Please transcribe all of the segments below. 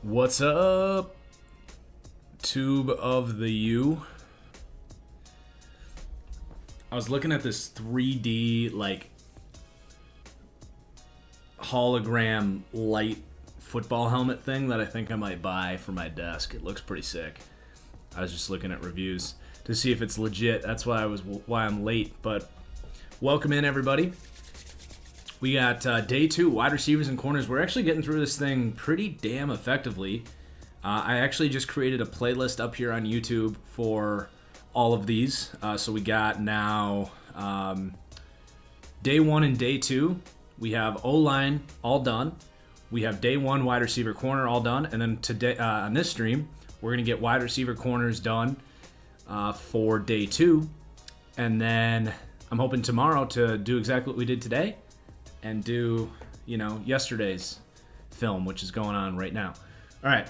What's up, Tube of the U? I was looking at this 3D, like, hologram light football helmet thing that I think I might buy for my desk. It looks pretty sick. I was just looking at reviews to see if it's legit. That's why I'm late. But welcome in, everybody. We got day 2, wide receivers and corners. We're actually getting through this thing pretty damn effectively. I actually just created a playlist up here on YouTube for all of these. So we got now day 1 and day 2. We have O-line all done. We have day 1 wide receiver corner all done. And then today on this stream, we're going to get wide receiver corners done for day 2. And then I'm hoping tomorrow to do exactly what we did today and do, yesterday's film, which is going on right now. All right.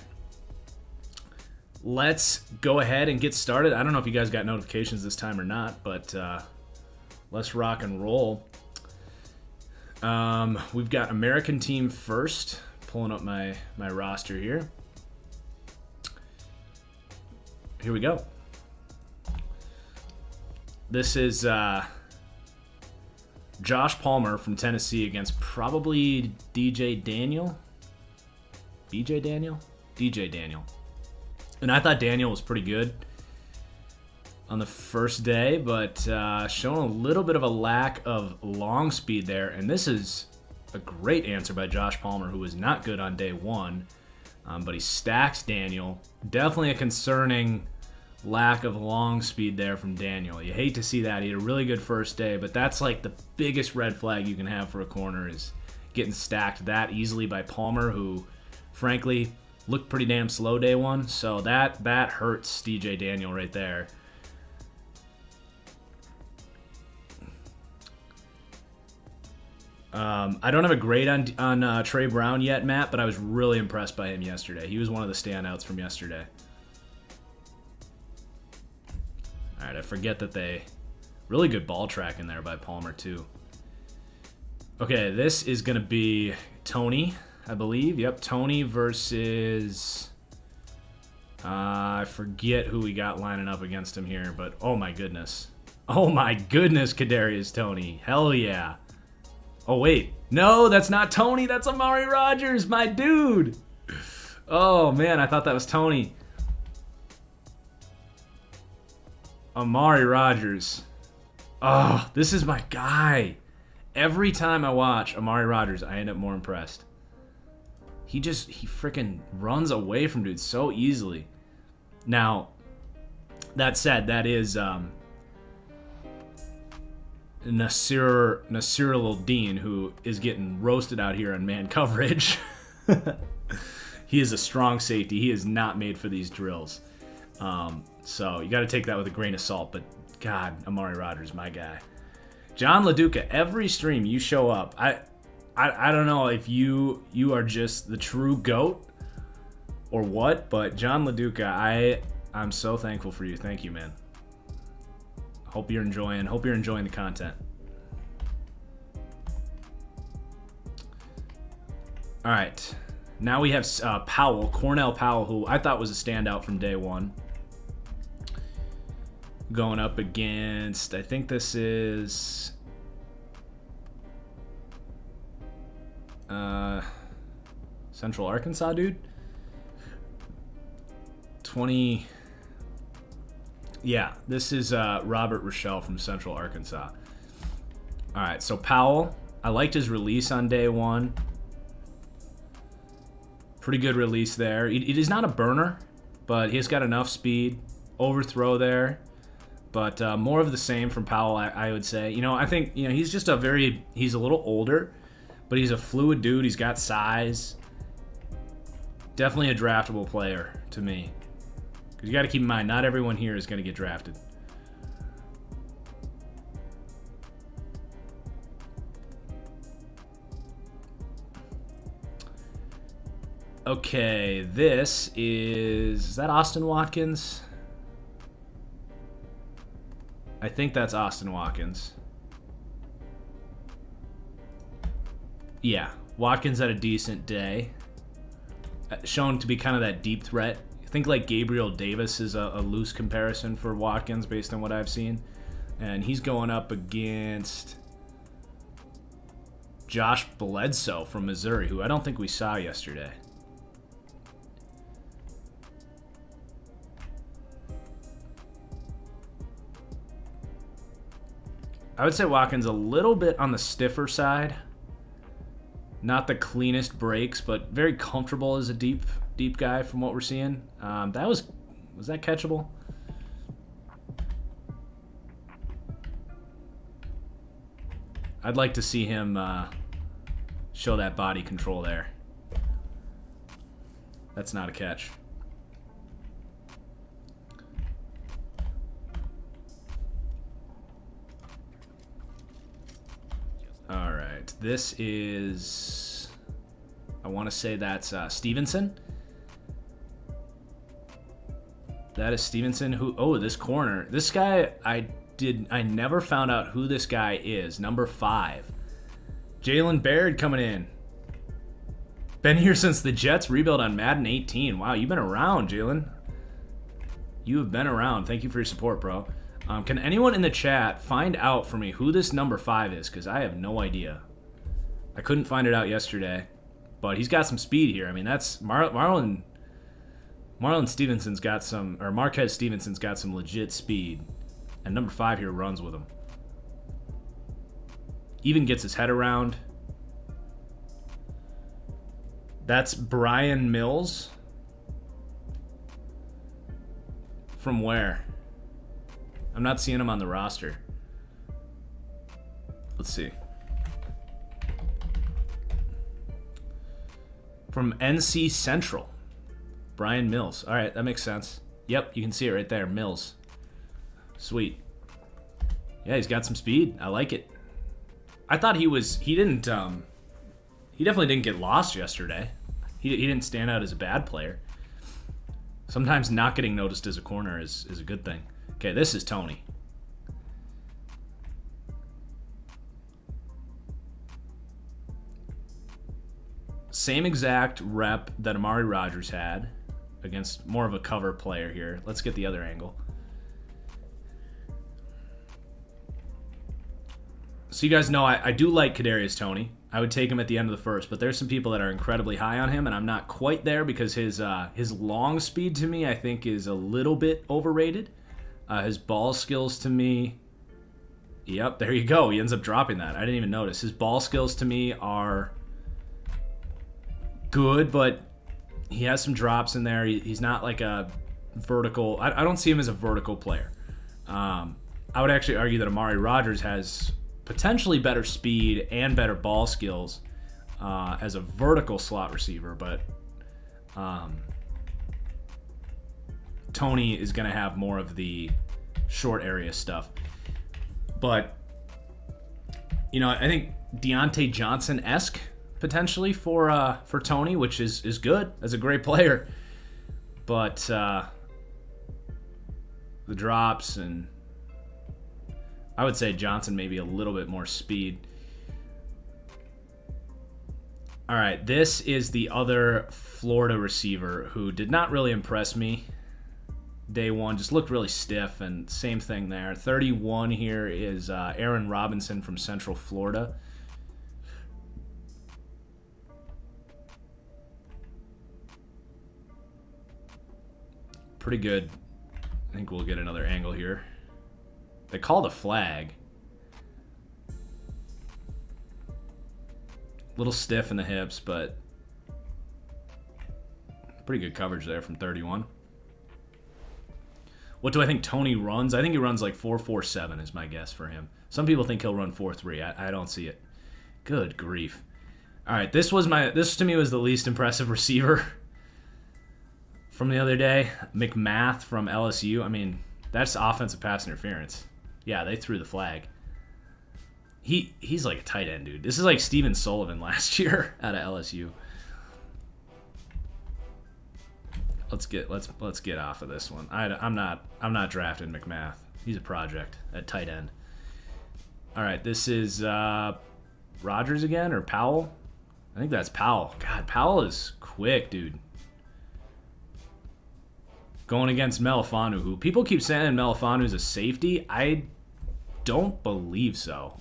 Let's go ahead and get started. I don't know if you guys got notifications this time or not, but let's rock and roll. We've got American team first. Pulling up my roster here. Here we go. This is Josh Palmer from Tennessee against probably DJ Daniel. DJ Daniel. And I thought Daniel was pretty good on the first day, but showing a little bit of a lack of long speed there. And this is a great answer by Josh Palmer, who was not good on day 1, but he stacks Daniel. Definitely a concerning lack of long speed there from Daniel. You hate to see that. He had a really good first day, but that's like the biggest red flag you can have for a corner is getting stacked that easily by Palmer, who, frankly, looked pretty damn slow day 1, so that hurts DJ Daniel right there. I don't have a grade on Trey Brown yet, Matt, but I was really impressed by him yesterday. He was one of the standouts from yesterday. All right, I forget that they... Really good ball tracking there by Palmer, too. Okay, this is going to be Tony, I believe. Yep, Tony versus... I forget who we got lining up against him here, but oh my goodness. Oh my goodness, Kadarius Tony. Hell yeah. Oh, wait. No, that's not Tony. That's Amari Rodgers, my dude. Oh, man, I thought that was Tony. Amari Rodgers. Oh, this is my guy. Every time I watch Amari Rodgers, I end up more impressed. He freaking runs away from dudes so easily. Now, that said, that is Nasir Al-Din, who is getting roasted out here on man coverage. He is a strong safety. He is not made for these drills. So you got to take that with a grain of salt. But, God, Amari Rodgers, my guy. John LaDuca, every stream you show up. I don't know if you are just the true GOAT or what, but John LaDuca, I'm so thankful for you. Thank you, man. Hope you're enjoying the content. All right. Now we have Cornell Powell, who I thought was a standout from day 1. Going up against, I think this is Central Arkansas, dude. 20. Yeah, this is Robert Rochelle from Central Arkansas. All right, so Powell, I liked his release on day 1. Pretty good release there. It is not a burner, but he's got enough speed. Overthrow there. But more of the same from Powell, I would say. I think he's just he's a little older, but he's a fluid dude. He's got size. Definitely a draftable player to me. Because you got to keep in mind, not everyone here is going to get drafted. Okay, this is that Austin Watkins? I think that's Austin Watkins. Yeah, Watkins had a decent day. shown to be kind of that deep threat. I think like Gabriel Davis is a loose comparison for Watkins based on what I've seen. And he's going up against Josh Bledsoe from Missouri, who I don't think we saw yesterday. I would say Watkins a little bit on the stiffer side. Not the cleanest breaks, but very comfortable as a deep guy from what we're seeing. Was that catchable? I'd like to see him show that body control there. That's not a catch. All right, this is, I want to say that's Stevenson. That is Stevenson. Who? Oh, this corner. This guy, I never found out who this guy is. Number 5. Jalen Baird coming in. Been here since the Jets rebuild on Madden 18. Wow, you've been around, Jalen. You have been around. Thank you for your support, bro. Can anyone in the chat find out for me who this number 5 is? Because I have no idea. I couldn't find it out yesterday. But he's got some speed here. I mean, that's Marlon Stevenson's got some, or Marquez Stevenson's got some legit speed. And number 5 here runs with him. Even gets his head around. That's Brian Mills. From where? I'm not seeing him on the roster. Let's see. From NC Central. Brian Mills. All right, that makes sense. Yep, you can see it right there. Mills. Sweet. Yeah, he's got some speed. I like it. I thought he definitely didn't get lost yesterday. He didn't stand out as a bad player. Sometimes not getting noticed as a corner is a good thing. Okay, this is Tony. Same exact rep that Amari Rodgers had against more of a cover player here. Let's get the other angle. So you guys know I do like Kadarius Toney. I would take him at the end of the first, but there's some people that are incredibly high on him, and I'm not quite there because his long speed to me I think is a little bit overrated. His ball skills to me, yep, there you go. He ends up dropping that. I didn't even notice. His ball skills to me are good, but he has some drops in there. He's not like a vertical. I don't see him as a vertical player. I would actually argue that Amari Rodgers has potentially better speed and better ball skills as a vertical slot receiver, but Tony is going to have more of the short area stuff. But, you know, I think Deontay Johnson-esque potentially for Tony, which is good. That's a great player. But the drops, and I would say Johnson maybe a little bit more speed. All right, this is the other Florida receiver who did not really impress me. Day one, just looked really stiff, and same thing there. 31 here is Aaron Robinson from Central Florida. Pretty good. I think we'll get another angle here. They called a flag. Little stiff in the hips, but pretty good coverage there from 31. What do I think Tony runs? I think he runs like 4.47 is my guess for him. Some people think he'll run 4.3. I don't see it. Good grief. All right, this to me was the least impressive receiver from the other day. McMath from LSU. I mean, that's offensive pass interference. Yeah, they threw the flag. He's like a tight end, dude. This is like Steven Sullivan last year out of LSU. Let's get off of this one. I'm not drafting McMath. He's a project at tight end. All right, this is Rodgers again, or Powell. I think that's Powell. God, Powell is quick, dude. going against Melifanu, who people keep saying Melifanu's a safety. I don't believe so.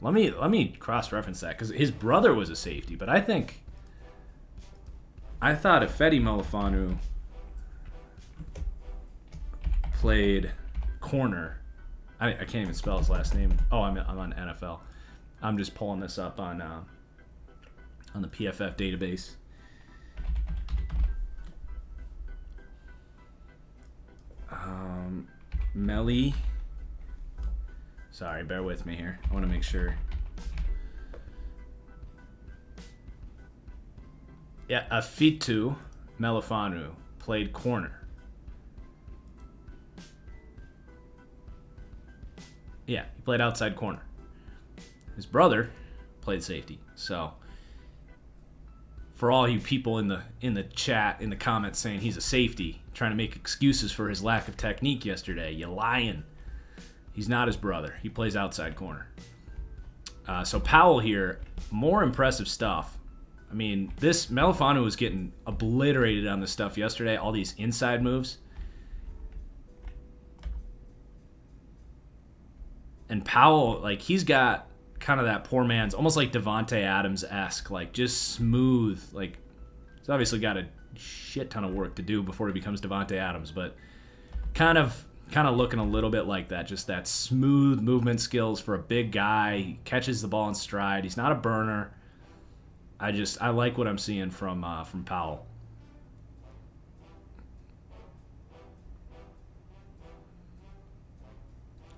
Let me cross-reference that, because his brother was a safety, but I thought Ifedi Melifanu played corner. I can't even spell his last name. Oh, I'm on NFL. I'm just pulling this up on the PFF database. Melly. Sorry, bear with me here. I want to make sure. Yeah, Afitu Melifanu played corner. Yeah, he played outside corner. His brother played safety. So, for all you people in the chat, in the comments saying he's a safety, trying to make excuses for his lack of technique yesterday, you lying. He's not his brother. He plays outside corner. So Powell here, more impressive stuff. I mean, this Melifanu was getting obliterated on this stuff yesterday, all these inside moves. And Powell, like, he's got kind of that poor man's, almost like Devontae Adams-esque, like, just smooth. Like, he's obviously got a shit ton of work to do before he becomes Devontae Adams, but kind of looking a little bit like that, just that smooth movement skills for a big guy. He catches the ball in stride. He's not a burner. I like what I'm seeing from Powell.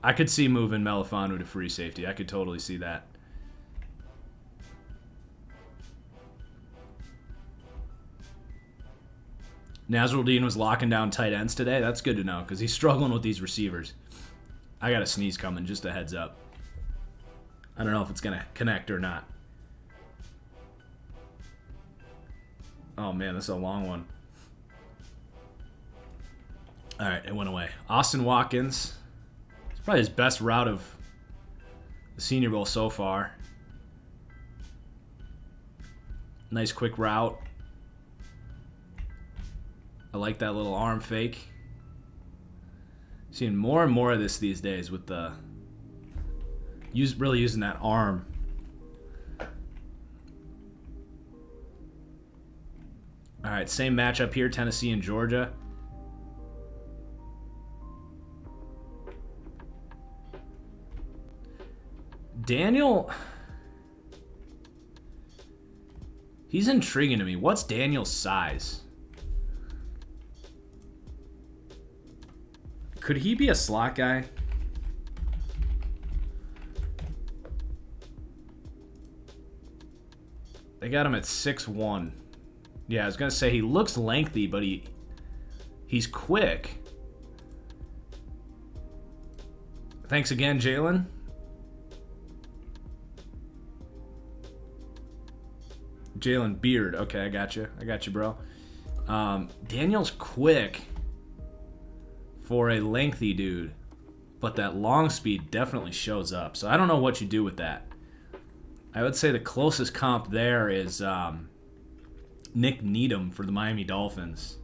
I could see moving Melifanu to free safety. I could totally see that. Nasruddin was locking down tight ends today. That's good to know, because he's struggling with these receivers. I got a sneeze coming, just a heads up. I don't know if it's going to connect or not. Oh, man, this is a long one. All right, it went away. Austin Watkins. It's probably his best route of the Senior Bowl so far. Nice quick route. I like that little arm fake. Seeing more and more of this these days with the really using that arm. All right, same matchup here, Tennessee and Georgia. Daniel, he's intriguing to me. What's Daniel's size? Could he be a slot guy? They got him at 6'1". Yeah, I was going to say he looks lengthy, but he's quick. Thanks again, Jalen. Jalen Beard. Okay, I got you. I got you, bro. Daniel's quick for a lengthy dude, but that long speed definitely shows up. So I don't know what you do with that. I would say the closest comp there is Nick Needham for the Miami Dolphins.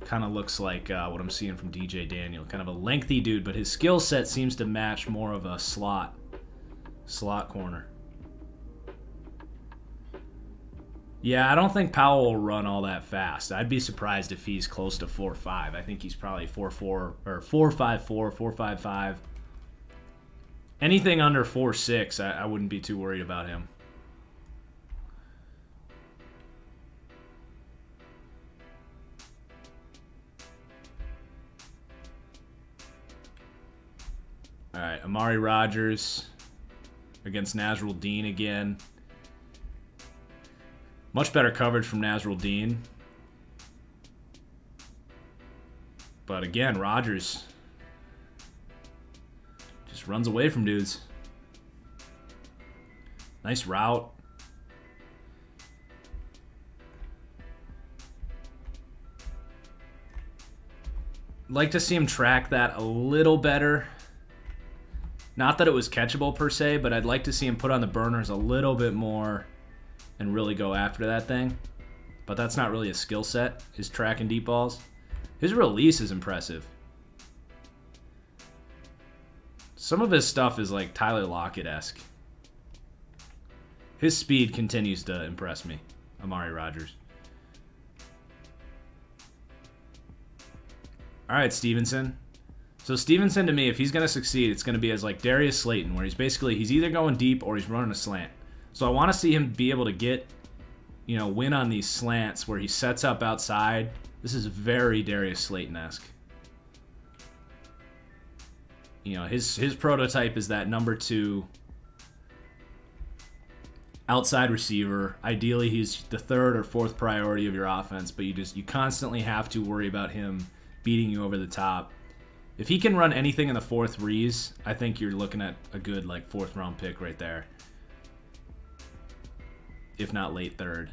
Kind of looks like what I'm seeing from DJ Daniel. Kind of a lengthy dude, but his skill set seems to match more of a slot corner. Yeah, I don't think Powell will run all that fast. I'd be surprised if he's close to 4.5. I think he's probably 4.4 or 4.54, 4.55. Anything under 4.6, I wouldn't be too worried about him. All right, Amari Rodgers against Nasruddin again. Much better coverage from Nasruddin. But again, Rodgers just runs away from dudes. Nice route. Like to see him track that a little better. Not that it was catchable per se, but I'd like to see him put on the burners a little bit more and really go after that thing. but that's not really a skill set, is tracking deep balls. His release is impressive. Some of his stuff is like Tyler Lockett-esque. His speed continues to impress me, Amari Rodgers. All right, Stevenson. So Stevenson, to me, if he's going to succeed, it's going to be as like Darius Slayton, where he's either going deep or he's running a slant. So I want to see him be able to get, win on these slants where he sets up outside. This is very Darius Slayton-esque. His prototype is that number 2 outside receiver. Ideally, he's the 3rd or 4th priority of your offense, but you constantly have to worry about him beating you over the top. If he can run anything in the 4th rees, I think you're looking at a good 4th round pick right there. If not late 3rd.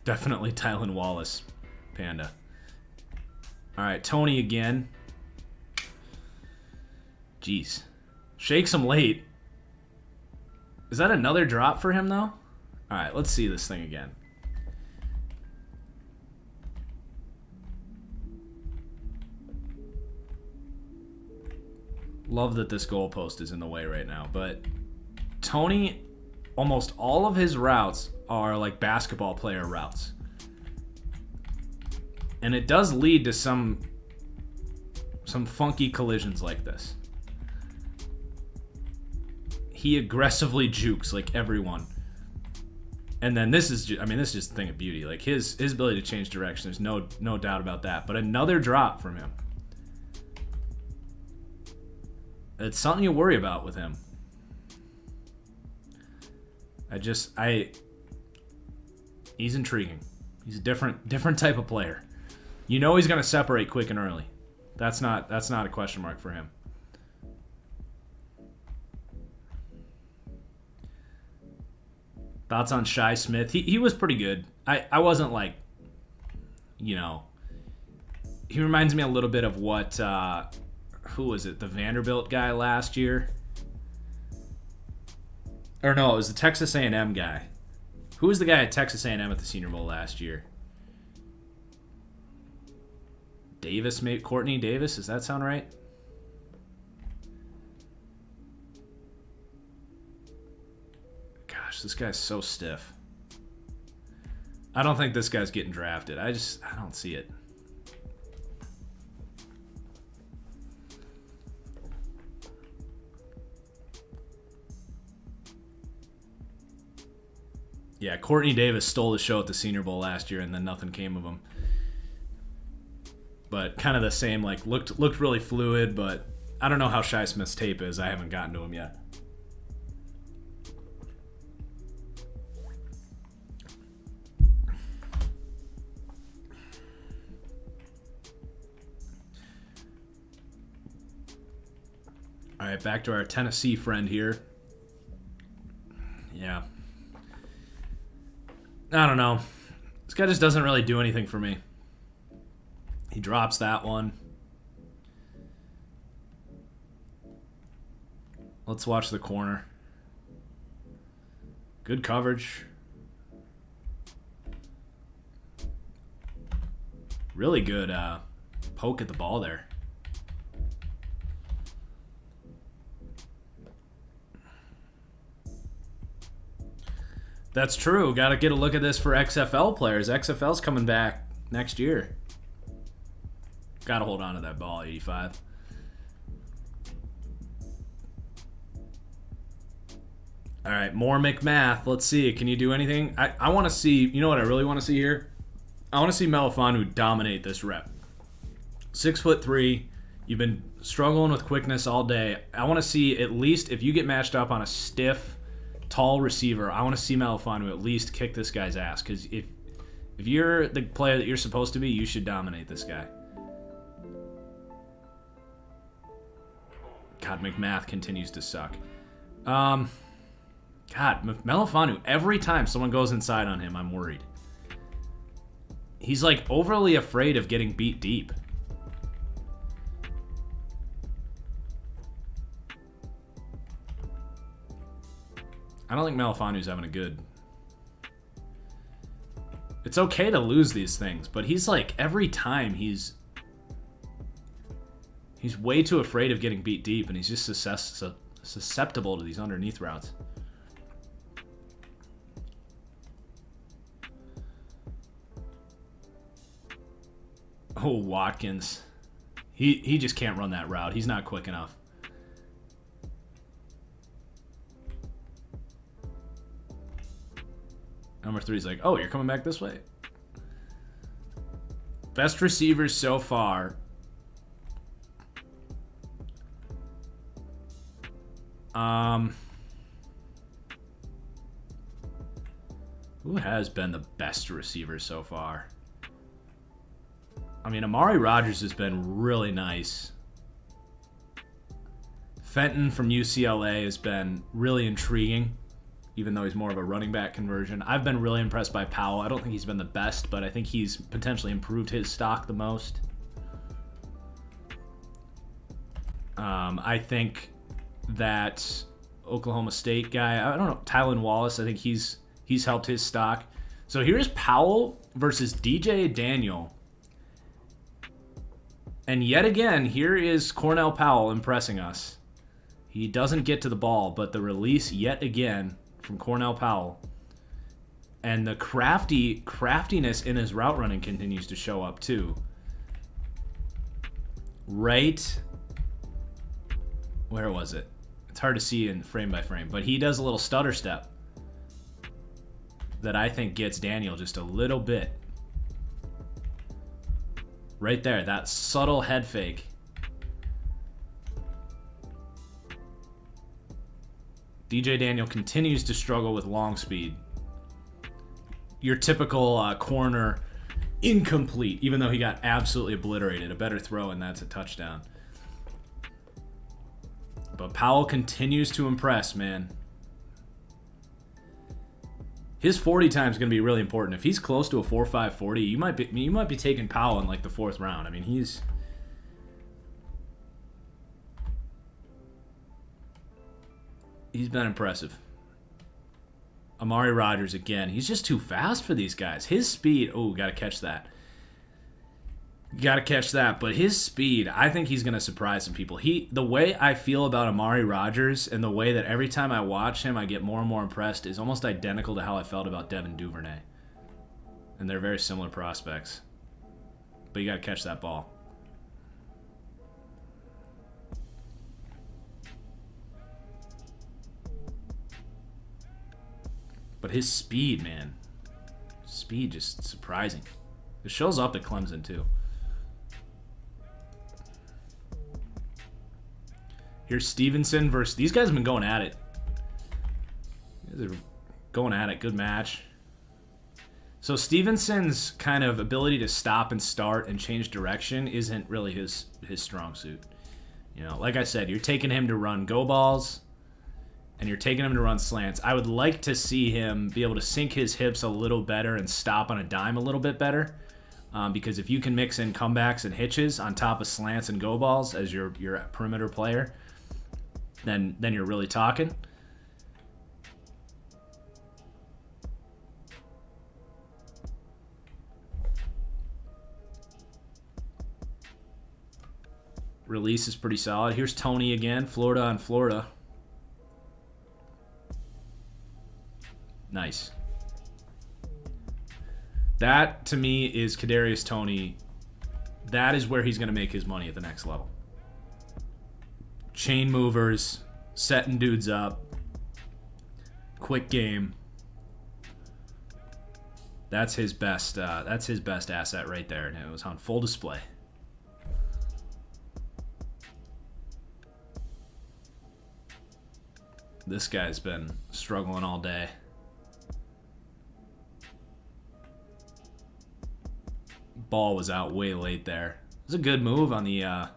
Definitely Tylan Wallace, Panda. All right, Tony again. Jeez. Shakes him late. Is that another drop for him, though? All right, let's see this thing again. Love that this goalpost is in the way right now, but Tony, almost all of his routes are like basketball player routes. And it does lead to some funky collisions like this. He aggressively jukes like everyone. And then this is just a thing of beauty. Like his ability to change direction, there's no doubt about that. But another drop from him. It's something you worry about with him. He's intriguing. He's a different type of player. He's going to separate quick and early. That's not a question mark for him. Thoughts on Shi Smith? He was pretty good. I wasn't like, he reminds me a little bit of what, who was it? The Vanderbilt guy last year? Or no, it was the Texas A&M guy. Who was the guy at Texas A&M at the Senior Bowl last year? Davis, maybe Courtney Davis. Does that sound right? Gosh, this guy's so stiff. I don't think this guy's getting drafted. I don't see it. Yeah, Courtney Davis stole the show at the Senior Bowl last year, and then nothing came of him. But kind of the same, looked really fluid, but I don't know how Shi Smith's tape is. I haven't gotten to him yet. All right, back to our Tennessee friend here. Yeah. I don't know. This guy just doesn't really do anything for me. He drops that one. Let's watch the corner. Good coverage. Really good poke at the ball there. That's true. Got to get a look at this for XFL players. XFL's coming back next year. Got to hold on to that ball, 85. All right, more McMath. Let's see. Can you do anything? I want to see, you know what I really want to see here? I want to see Melifonwu dominate this rep. 6'3". You've been struggling with quickness all day. I want to see at least, if you get matched up on a stiff, tall receiver, I want to see Melifonwu at least kick this guy's ass. Because if you're the player that you're supposed to be, you should dominate this guy. God, McMath continues to suck. God, Melifonwu, every time someone goes inside on him, I'm worried. He's like overly afraid of getting beat deep. I don't think Melifonew's having a good... It's okay to lose these things, but he's like, every time he's way too afraid of getting beat deep, and he's just susceptible to these underneath routes. Oh, Watkins. He just can't run that route. He's not quick enough. Number 3 is like, oh, you're coming back this way? Best receivers so far. Who has been the best receiver so far? I mean, Amari Rodgers has been really nice. Fenton from UCLA has been really intriguing, even though he's more of a running back conversion. I've been really impressed by Powell. I don't think he's been the best, but I think he's potentially improved his stock the most. I think that Oklahoma State guy, I don't know, Tylan Wallace, I think he's helped his stock. So here's Powell versus DJ Daniel. And yet again, here is Cornell Powell impressing us. He doesn't get to the ball, but the release yet again from Cornell Powell. And the craftiness in his route running continues to show up too. Right, where was it? It's hard to see in frame by frame, but he does a little stutter step that I think gets Daniel just a little bit. Right there, that subtle head fake. DJ Daniel continues to struggle with long speed. Your typical corner, incomplete, even though he got absolutely obliterated. A better throw, and that's a touchdown. But Powell continues to impress, man. His 40 time is going to be really important. If he's close to a 4.5 40, you might be taking Powell in like the 4th round. I mean, he's been impressive. Amari Rodgers again. He's just too fast for these guys. His speed, oh, got to catch that. Got to catch that. But his speed, I think he's going to surprise some people. The way I feel about Amari Rodgers and the way that every time I watch him I get more and more impressed is almost identical to how I felt about Devin Duvernay. And they're very similar prospects. But you got to catch that ball. But his speed, man. Speed just surprising. It shows up at Clemson too. Here's Stevenson versus... These guys have been going at it. These guys are going at it. Good match. So Stevenson's kind of ability to stop and start and change direction isn't really his strong suit. You know, like I said, you're taking him to run go balls and you're taking him to run slants. I would like to see him be able to sink his hips a little better and stop on a dime a little bit better. Because if you can mix in comebacks and hitches on top of slants and go balls as your perimeter player, then you're really talking. Release is pretty solid. Here's Tony again, Florida on Florida. Nice. That, to me, is Kadarius Toney. That is where he's going to make his money at the next level. Chain movers, setting dudes up, quick game. That's his best asset right there, and it was on full display. This guy's been struggling all day. Ball was out way late there. It was a good move on the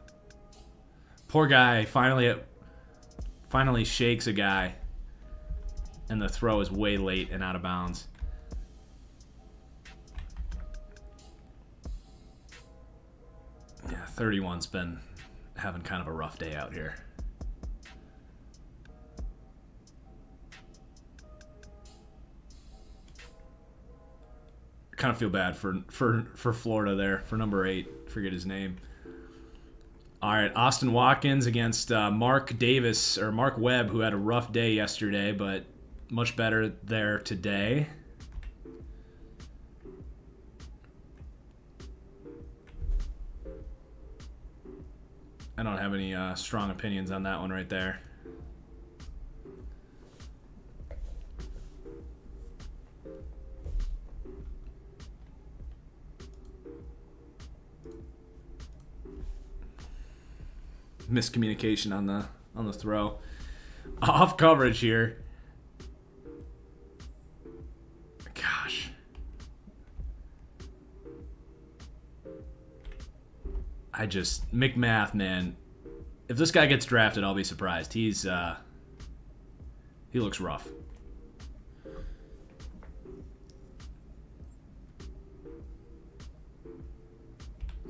poor guy. Finally shakes a guy, and the throw is way late and out of bounds. 31's been having kind of a rough day out here. I kind of feel bad for Florida there, for number 8. Forget his name. All right, Austin Watkins against Mark Davis, or Mark Webb, who had a rough day yesterday, but much better there today. I don't have any strong opinions on that one right there. Miscommunication on the throw. Off coverage here. Gosh. McMath, man. If this guy gets drafted, I'll be surprised. He looks rough.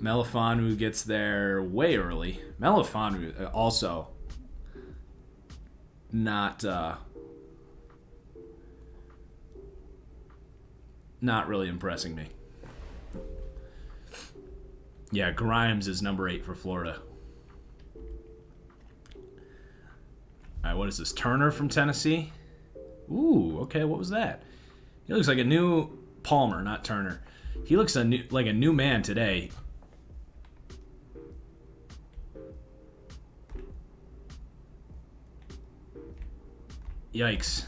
Melifanu gets there way early. Melifanu also not really impressing me. Yeah, Grimes is number 8 for Florida. All right, what is this? Turner from Tennessee? Ooh, okay, what was that? He looks like a new Palmer, not Turner. He looks like a new man today. Yikes.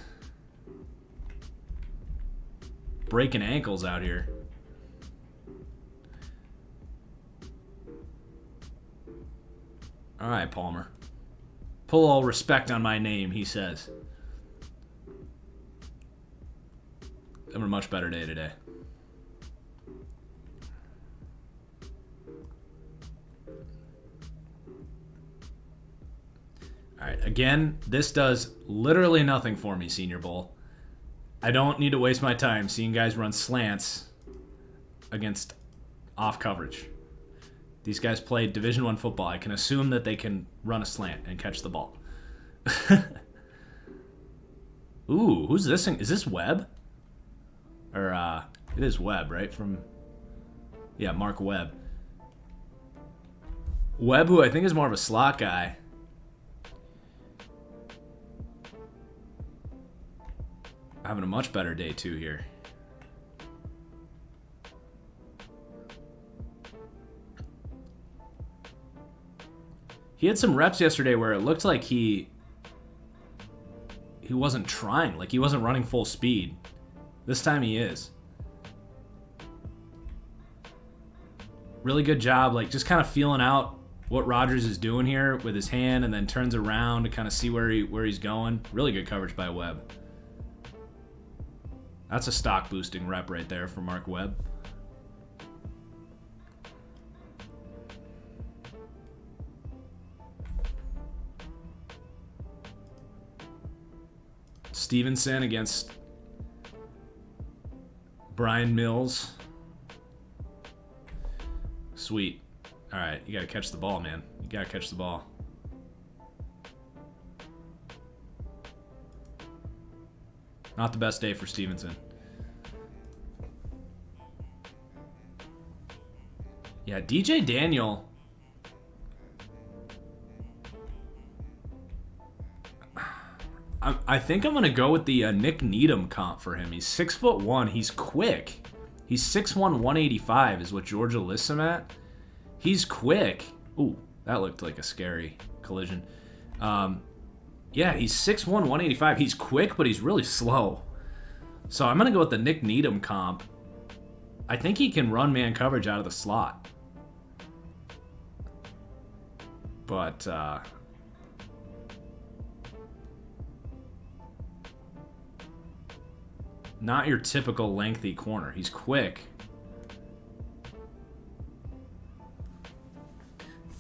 Breaking ankles out here. All right, Palmer. Pull all respect on my name, he says. Having a much better day today. All right, again, this does literally nothing for me, Senior Bowl. I don't need to waste my time seeing guys run slants against off coverage. These guys play Division I football. I can assume that they can run a slant and catch the ball. Ooh, who's this? Is this Webb? Or, it is Webb, right? Yeah, Mark Webb. Webb, who I think is more of a slot guy. Having a much better day, too, here. He had some reps yesterday where it looked like he wasn't trying, like he wasn't running full speed. This time he is. Really good job, like just kind of feeling out what Rodgers is doing here with his hand, and then turns around to kind of see where he's going. Really good coverage by Webb. That's a stock boosting rep right there for Mark Webb. Stevenson against Brian Mills. Sweet. All right, you got to catch the ball, man. You got to catch the ball. Not the best day for Stevenson. Yeah, DJ Daniel. I think I'm going to go with the Nick Needham comp for him. He's 6'1". He's quick. He's 6'1", 185 is what Georgia lists him at. He's quick. Ooh, that looked like a scary collision. Yeah, he's 6'1", 185. He's quick, but he's really slow. So I'm going to go with the Nick Needham comp. I think he can run man coverage out of the slot. But, not your typical lengthy corner. He's quick.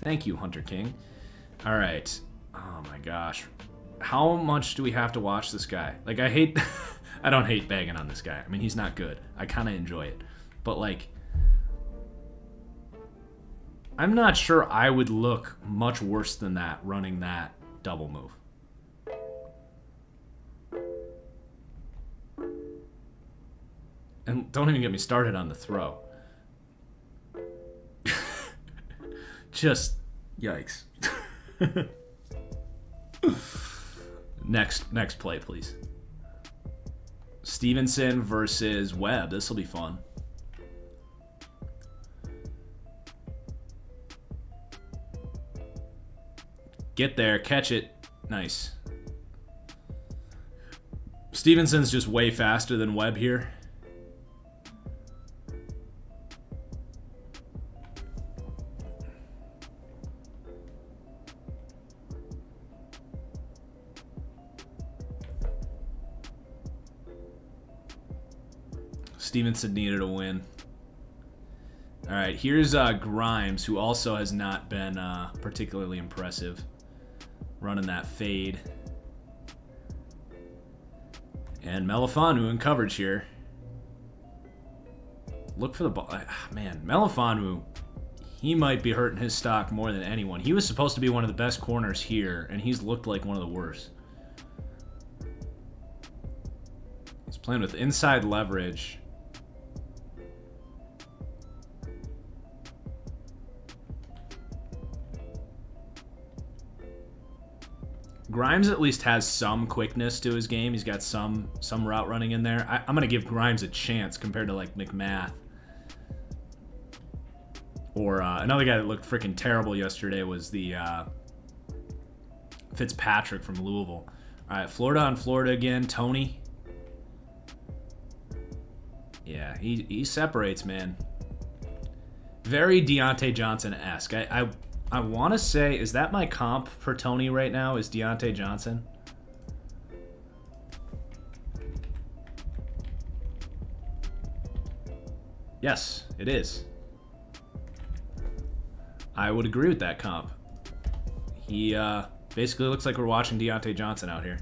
Thank you, Hunter King. All right. Oh, my gosh. How much do we have to watch this guy? Like, I hate... I don't hate bagging on this guy. I mean, he's not good. I kind of enjoy it. But, like... I'm not sure I would look much worse than that running that double move. And don't even get me started on the throw. Just yikes. Next play, please. Stevenson versus Webb. This will be fun. Get there, catch it. Nice. Stevenson's just way faster than Webb here. Stevenson needed a win. All right, here's Grimes, who also has not been particularly impressive. Running that fade. And Melifonwu in coverage here. Look for the ball. Man, Melifonwu, he might be hurting his stock more than anyone. He was supposed to be one of the best corners here, and he's looked like one of the worst. He's playing with inside leverage. Grimes at least has some quickness to his game. He's got some route running in there. I'm going to give Grimes a chance compared to like McMath. Or another guy that looked freaking terrible yesterday was the Fitzpatrick from Louisville. All right, Florida on Florida again. Tony. Yeah, he separates, man. Very Deontay Johnson-esque. I want to say, is that my comp for Tony right now? Is Deontay Johnson? Yes, it is. I would agree with that comp. He basically looks like we're watching Deontay Johnson out here.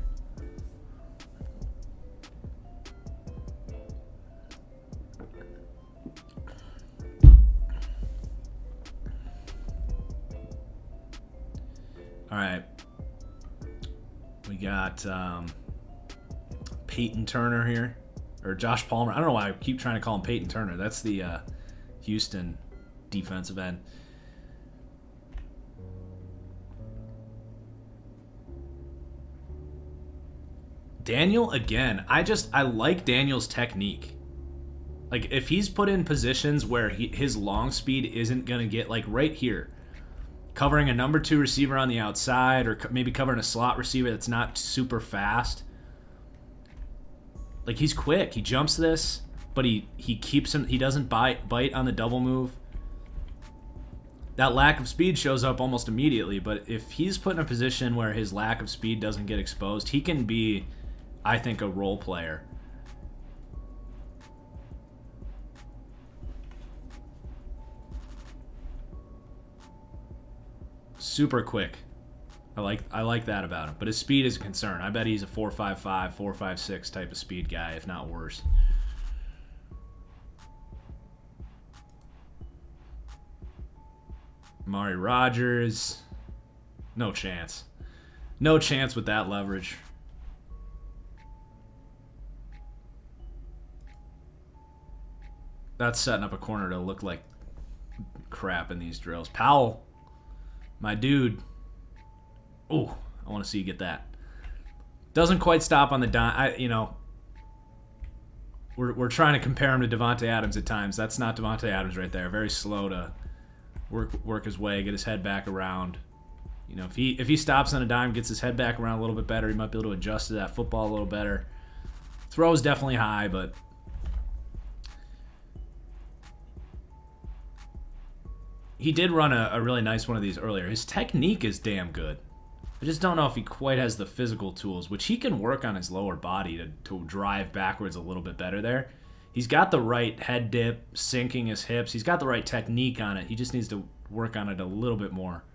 All right. We got Peyton Turner here. Or Josh Palmer. I don't know why I keep trying to call him Peyton Turner. That's the Houston defensive end. Daniel, again, I like Daniel's technique. Like, if he's put in positions where his long speed isn't going to get, like right here, covering a number 2 receiver on the outside, or maybe covering a slot receiver that's not super fast. Like, he's quick. He jumps this, but he keeps him. He doesn't bite on the double move. That lack of speed shows up almost immediately, but if he's put in a position where his lack of speed doesn't get exposed, he can be, I think, a role player. Super quick. I like that about him. But his speed is a concern. I bet he's a 4.55, 4.56 type of speed guy, if not worse. Amari Rodgers. No chance. No chance with that leverage. That's setting up a corner to look like crap in these drills. Powell, my dude. Oh, I want to see you get that. Doesn't quite stop on the dime. We're trying to compare him to Devontae Adams at times. That's not Devontae Adams right there. Very slow to work his way, get his head back around. If he stops on a dime, gets his head back around a little bit better, he might be able to adjust to that football a little better. Throw is definitely high, but he did run a really nice one of these earlier. His technique is damn good. I just don't know if he quite has the physical tools, which he can work on his lower body to drive backwards a little bit better there. He's got the right head dip, sinking his hips. He's got the right technique on it. He just needs to work on it a little bit more.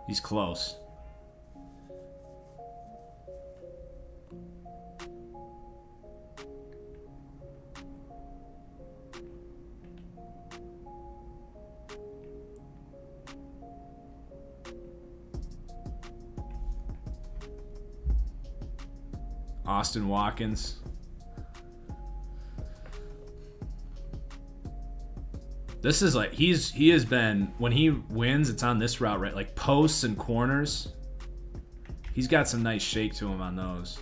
He's close. Austin Watkins. This is like, he has been, when he wins, it's on this route, right? Like posts and corners. He's got some nice shake to him on those.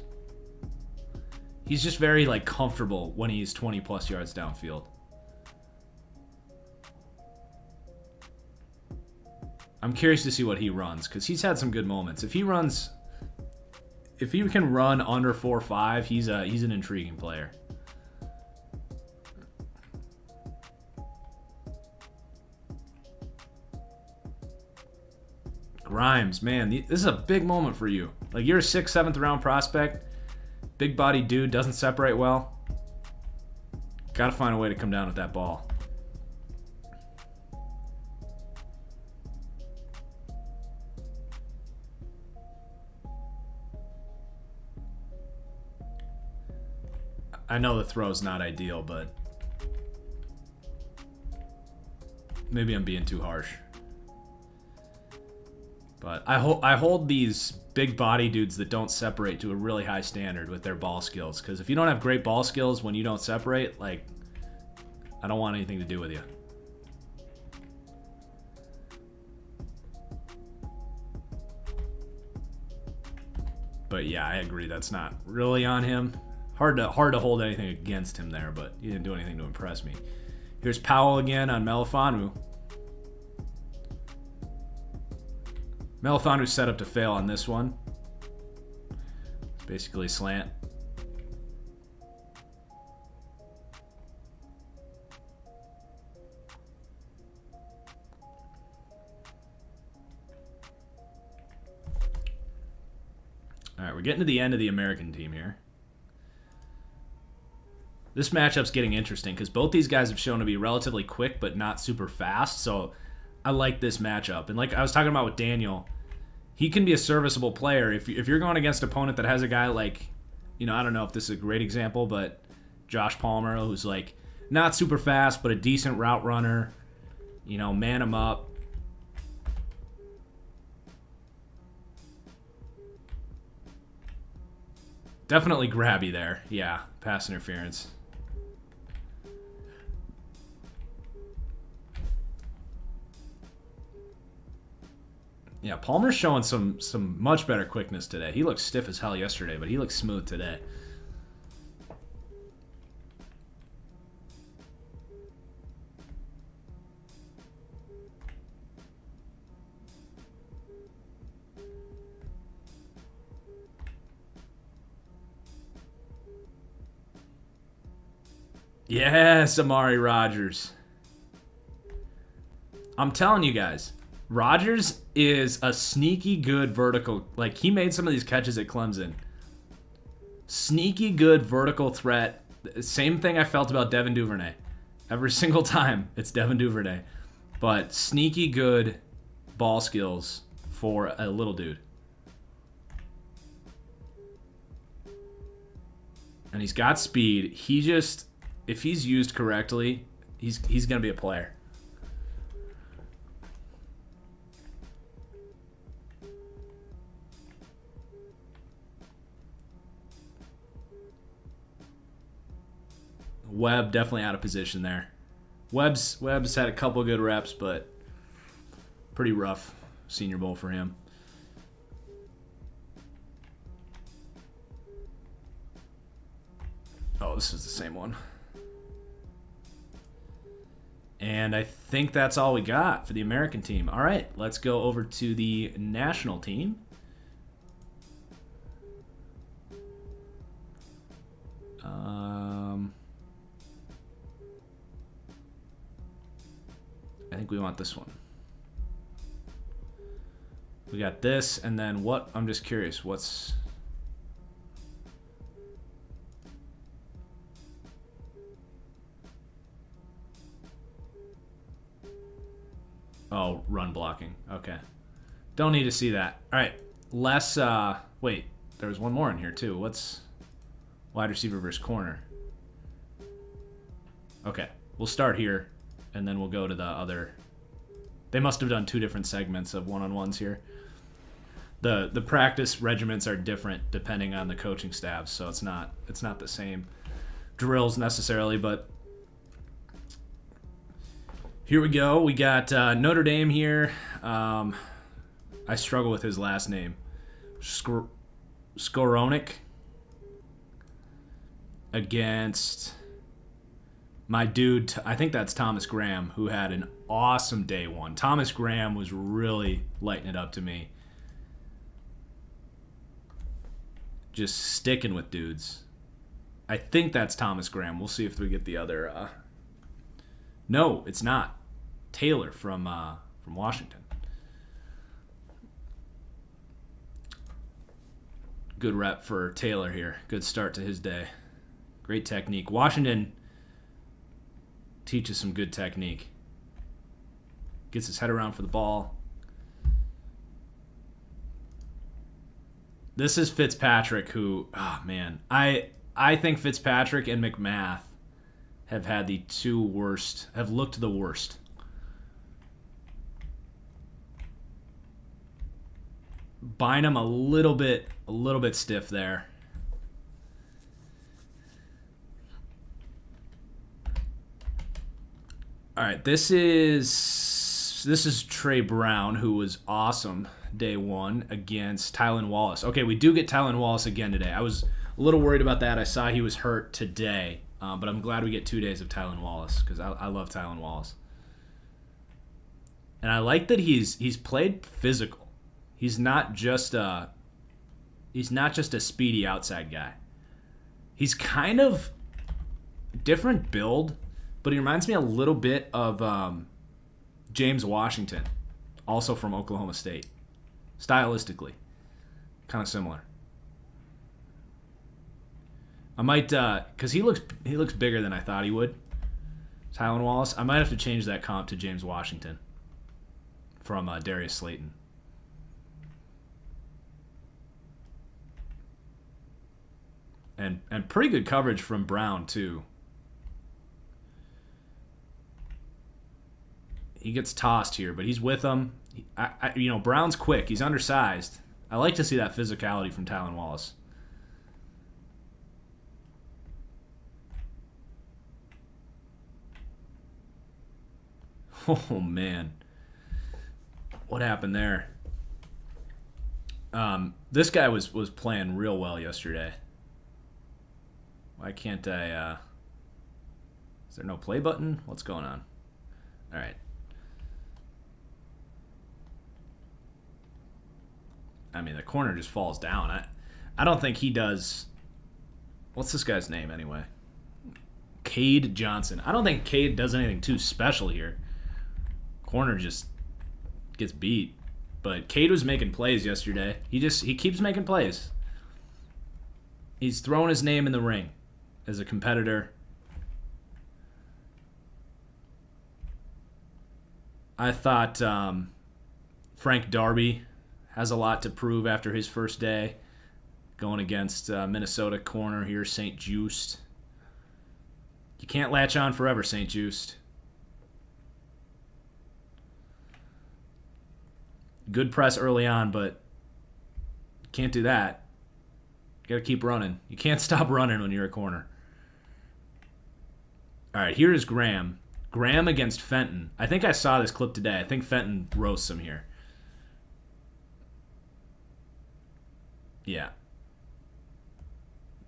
He's just very like comfortable when he's 20 plus yards downfield. I'm curious to see what he runs, because he's had some good moments. If he can run under 4.5, he's an intriguing player. Grimes, man, this is a big moment for you. Like, you're a 6th, 7th round prospect. Big body dude, doesn't separate well. Got to find a way to come down with that ball. I know the throw's not ideal, but maybe I'm being too harsh. But I hold these big body dudes that don't separate to a really high standard with their ball skills. Because if you don't have great ball skills when you don't separate, like, I don't want anything to do with you. But yeah, I agree. That's not really on him. Hard to hold anything against him there, but he didn't do anything to impress me. Here's Powell again on Melifonwu. Melifonwu set up to fail on this one. It's basically slant. All right, we're getting to the end of the American team here. This matchup's getting interesting because both these guys have shown to be relatively quick but not super fast, so I like this matchup. And like I was talking about with Daniel, he can be a serviceable player. If you're going against an opponent that has a guy like, I don't know if this is a great example, but Josh Palmer, who's like not super fast but a decent route runner, man him up. Definitely grabby there. Yeah, pass interference. Yeah, Palmer's showing some much better quickness today. He looked stiff as hell yesterday, but he looks smooth today. Yes, Amari Rodgers. I'm telling you guys, Rodgers is a sneaky good vertical. Like, he made some of these catches at Clemson. Sneaky good vertical threat. Same thing I felt about Devin Duvernay. Every single time it's Devin Duvernay. But sneaky good ball skills for a little dude. And he's got speed. He just, if he's used correctly, he's going to be a player. Webb definitely out of position there. Webb's had a couple good reps, but pretty rough Senior Bowl for him. Oh, this is the same one. And I think that's all we got for the American team. All right, let's go over to the national team. I think we want this one. We got this, and then what? I'm just curious. What's... Oh, run blocking. Okay. Don't need to see that. All right. Less, wait. There was one more in here, too. What's wide receiver versus corner? Okay. We'll start here, and then we'll go to the other. They must have done two different segments of one-on-ones here. The practice regiments are different depending on the coaching staffs, so it's not the same drills necessarily. But here we go. We got Notre Dame here. I struggle with his last name. Skowronek against my dude, I think that's Thomas Graham, who had an awesome day one. Thomas Graham was really lighting it up to me. Just sticking with dudes. I think that's Thomas Graham. We'll see if we get the other. No, it's not. Taylor from Washington. Good rep for Taylor here. Good start to his day. Great technique. Washington teaches some good technique. Gets his head around for the ball. This is Fitzpatrick who, oh man, I think Fitzpatrick and McMath have had the two worst, have looked the worst. Bynum a little bit stiff there. All right, this is Trey Brown, who was awesome day one against Tylan Wallace. Okay, we do get Tylan Wallace again today. I was a little worried about that. I saw he was hurt today, but I'm glad we get 2 days of Tylan Wallace because I love Tylan Wallace. And I like that he's played physical. He's not just a speedy outside guy. He's kind of different build, but he reminds me a little bit of James Washington, also from Oklahoma State. Stylistically, kind of similar. I might, because he looks bigger than I thought he would. Tylan Wallace. I might have to change that comp to James Washington from Darius Slayton. And pretty good coverage from Brown too. He gets tossed here, but he's with him. Brown's quick. He's undersized. I like to see that physicality from Tylan Wallace. Oh man, what happened there? This guy was playing real well yesterday. Why can't I? Is there no play button? What's going on? All right. I mean, the corner just falls down. I don't think he does. What's this guy's name anyway? Keyz Johnson. I don't think Keyz does anything too special here. Corner just gets beat. But Keyz was making plays yesterday. He keeps making plays. He's throwing his name in the ring as a competitor. I thought Frank Darby has a lot to prove after his first day going against Minnesota corner here, St. Just. You can't latch on forever, St. Just. Good press early on, but can't do that. You got to keep running. You can't stop running when you're a corner. All right, here is Graham. Graham against Fenton. I think I saw this clip today. I think Fenton roasts him here. Yeah.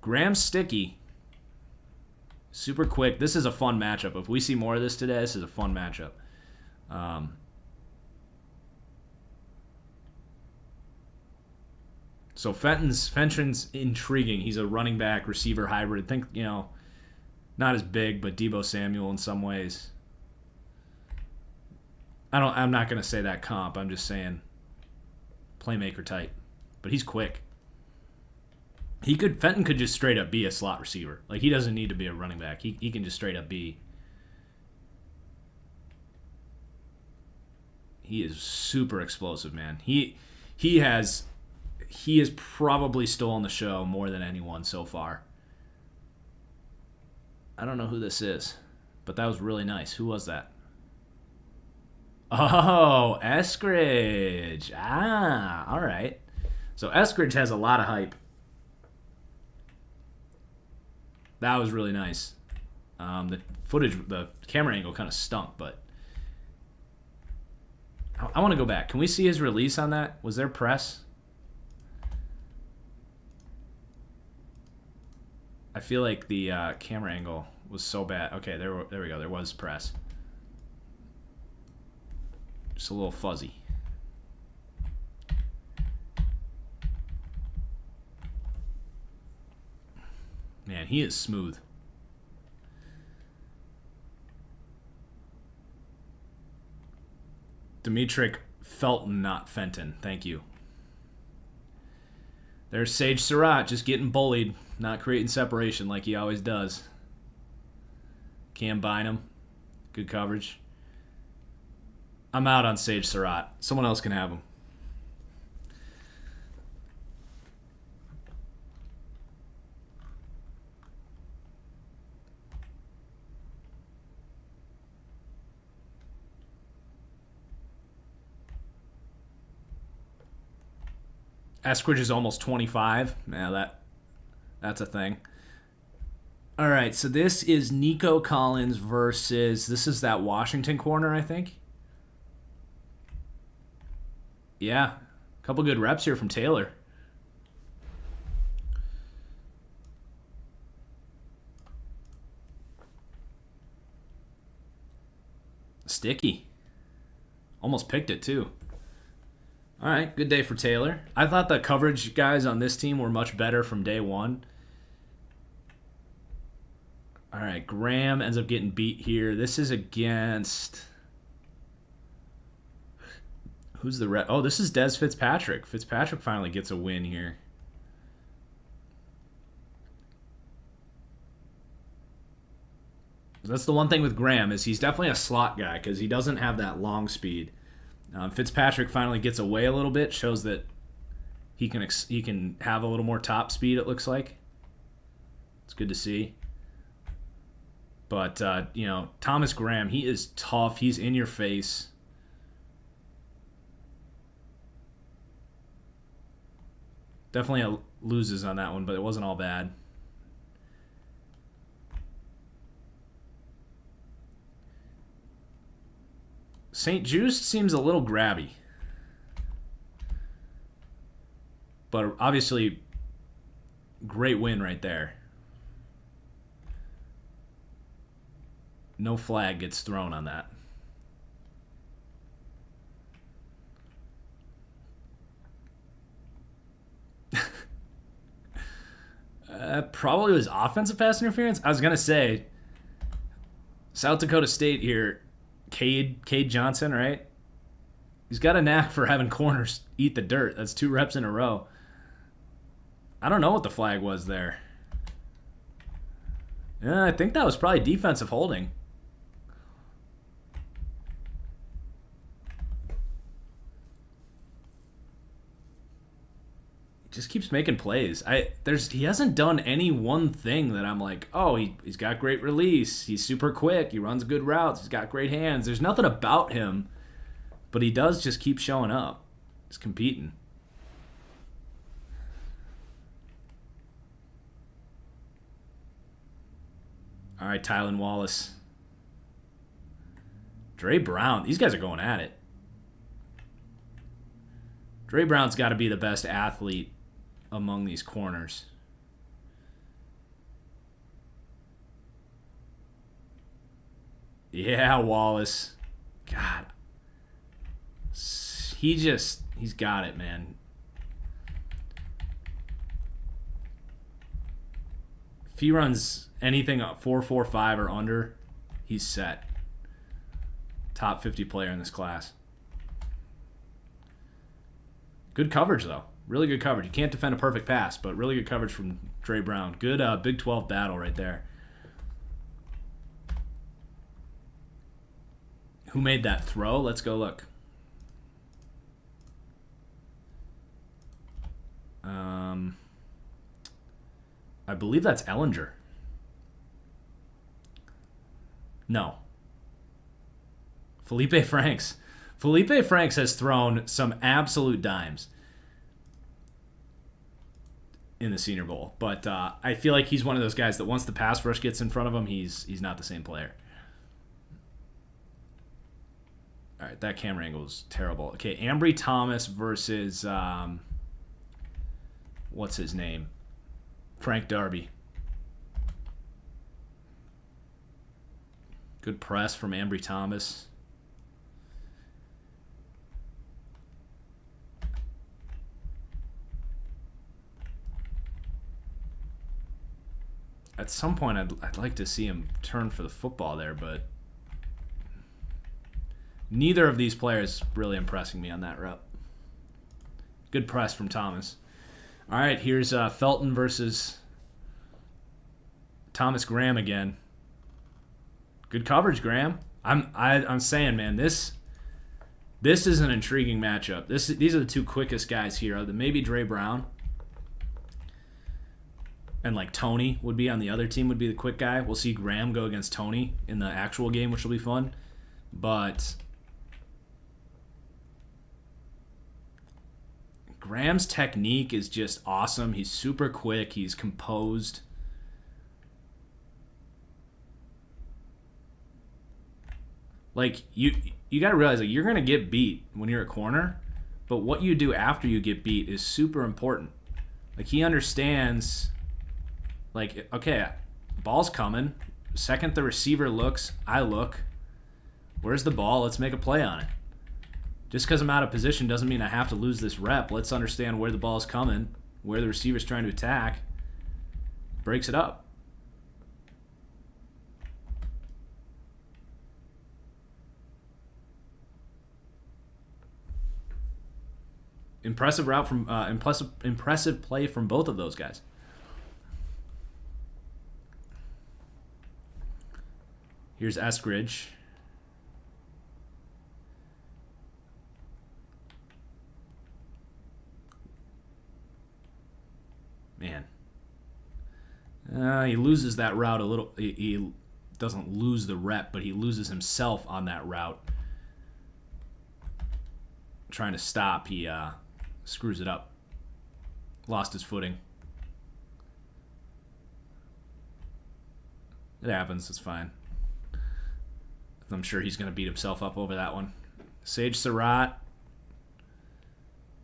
Graham's sticky. Super quick. This is a fun matchup. If we see more of this today, this is a fun matchup. So Fenton's intriguing. He's a running back, receiver hybrid. Think, not as big, but Deebo Samuel in some ways. I'm not going to say that comp. I'm just saying playmaker type. But he's quick. Fenton could just straight up be a slot receiver. Like, he doesn't need to be a running back. He can just straight up be. He is super explosive, man. He has probably stolen the show more than anyone so far. I don't know who this is, but that was really nice. Who was that? Oh, Eskridge. All right. So Eskridge has a lot of hype. That was really nice. The footage, the camera angle kind of stunk, but I want to go back. Can we see his release on that? Was there press? I feel like the camera angle was so bad. Okay, there we go. There was press. Just a little fuzzy. Man, he is smooth. Dimitrik Felton, not Fenton. Thank you. There's Sage Surratt just getting bullied, not creating separation like he always does. Cam Bynum, good coverage. I'm out on Sage Surratt. Someone else can have him. Eskridge is almost 25. Yeah, that's a thing. All right, so this is Nico Collins versus... This is that Washington corner, I think. Yeah, a couple good reps here from Taylor. Sticky. Almost picked it, too. All right, good day for Taylor. I thought the coverage guys on this team were much better from day one. All right, Graham ends up getting beat here. This is against... Who's the rep? Oh, this is Des Fitzpatrick. Fitzpatrick finally gets a win here. That's the one thing with Graham is he's definitely a slot guy because he doesn't have that long speed. Fitzpatrick finally gets away a little bit, shows that he can have a little more top speed, it looks like. It's good to see. But, Thomas Graham, he is tough. He's in your face. Definitely loses on that one, but it wasn't all bad. St. Just seems a little grabby. But obviously, great win right there. No flag gets thrown on that. Probably was offensive pass interference. I was going to say, South Dakota State here, Cade Johnson, right? He's got a knack for having corners eat the dirt. That's 2 reps in a row. I don't know what the flag was there. Yeah, I think that was probably defensive holding. Just keeps making plays. He hasn't done any one thing that I'm like, oh, he's got great release. He's super quick. He runs good routes. He's got great hands. There's nothing about him, but he does just keep showing up. He's competing. All right, Tylan Wallace. Dre Brown. These guys are going at it. Dre Brown's got to be the best athlete among these corners. Yeah, Wallace. God. He's got it, man. If he runs anything 4.45 or under, he's set. Top 50 player in this class. Good coverage, though. Really good coverage. You can't defend a perfect pass, but really good coverage from Dre Brown. Good Big 12 battle right there. Who made that throw? Let's go look. I believe that's Ellinger. No. Felipe Franks. Felipe Franks has thrown some absolute dimes. in the Senior Bowl. But I feel like he's one of those guys that once the pass rush gets in front of him, he's not the same player. All right, that camera angle is terrible. Okay, Ambry Thomas versus what's his name? Frank Darby. Good press from Ambry Thomas. At some point, I'd like to see him turn for the football there, but neither of these players really impressing me on that route. Good press from Thomas. All right, here's Felton versus Thomas Graham again. Good coverage, Graham. I'm saying, man, this is an intriguing matchup. These are the two quickest guys here. Maybe Dre Brown and like Tony would be on the other team, would be the quick guy. We'll see Graham go against Tony in the actual game, which will be fun. But Graham's technique is just awesome. He's super quick. He's composed. Like, you got to realize, like, you're going to get beat when you're a corner, but what you do after you get beat is super important. Like, he understands, like, okay, ball's coming. Second the receiver looks, I look. Where's the ball? Let's make a play on it. Just because I'm out of position doesn't mean I have to lose this rep. Let's understand where the ball's coming, where the receiver's trying to attack. Breaks it up. Impressive route from impressive play from both of those guys. Here's Eskridge. Man. He loses that route a little. He doesn't lose the rep, but he loses himself on that route. Trying to stop, he screws it up. Lost his footing. It happens. It's fine. I'm sure he's going to beat himself up over that one. Sage Surratt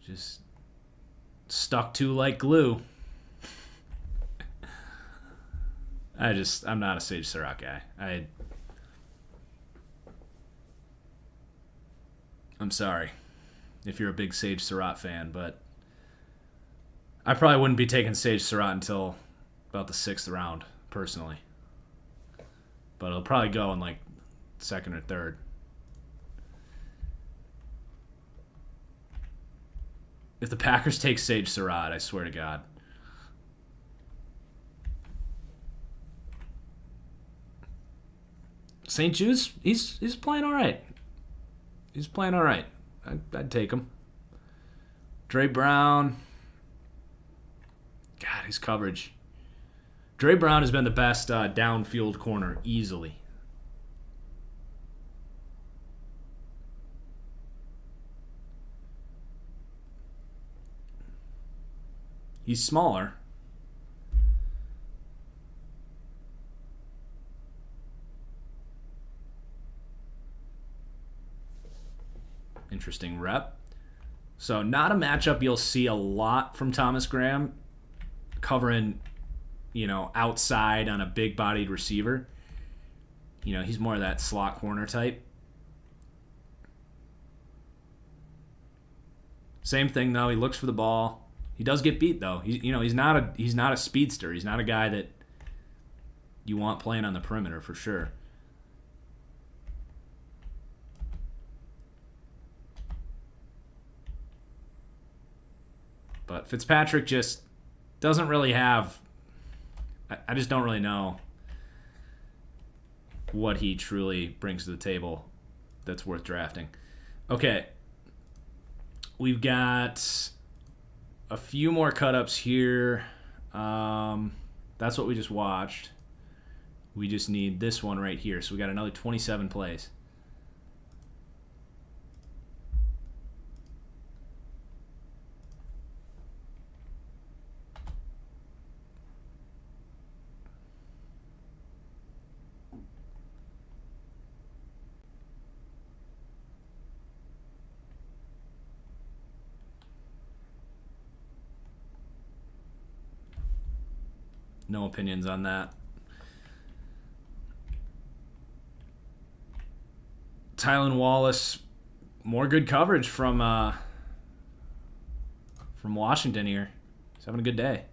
just stuck to like glue. I'm not a Sage Surratt guy. I'm sorry if you're a big Sage Surratt fan, but I probably wouldn't be taking Sage Surratt until about the 6th round, personally. But it'll probably go in like 2nd or 3rd. If the Packers take Sage Surratt, I swear to God. St. Jude's, he's playing all right. He's playing all right. I'd take him. Dre Brown. God, his coverage. Dre Brown has been the best downfield corner, easily. He's smaller. Interesting rep. So not a matchup you'll see a lot from Thomas Graham, covering, outside on a big-bodied receiver. He's more of that slot corner type. Same thing though. He looks for the ball. He does get beat though. He's not a speedster. He's not a guy that you want playing on the perimeter for sure. But Fitzpatrick just doesn't really have... I just don't really know what he truly brings to the table that's worth drafting. Okay. We've got a few more cut-ups here. That's what we just watched. We just need this one right here. So we got another 27 plays. No opinions on that. Tylan Wallace, more good coverage from Washington here. He's having a good day.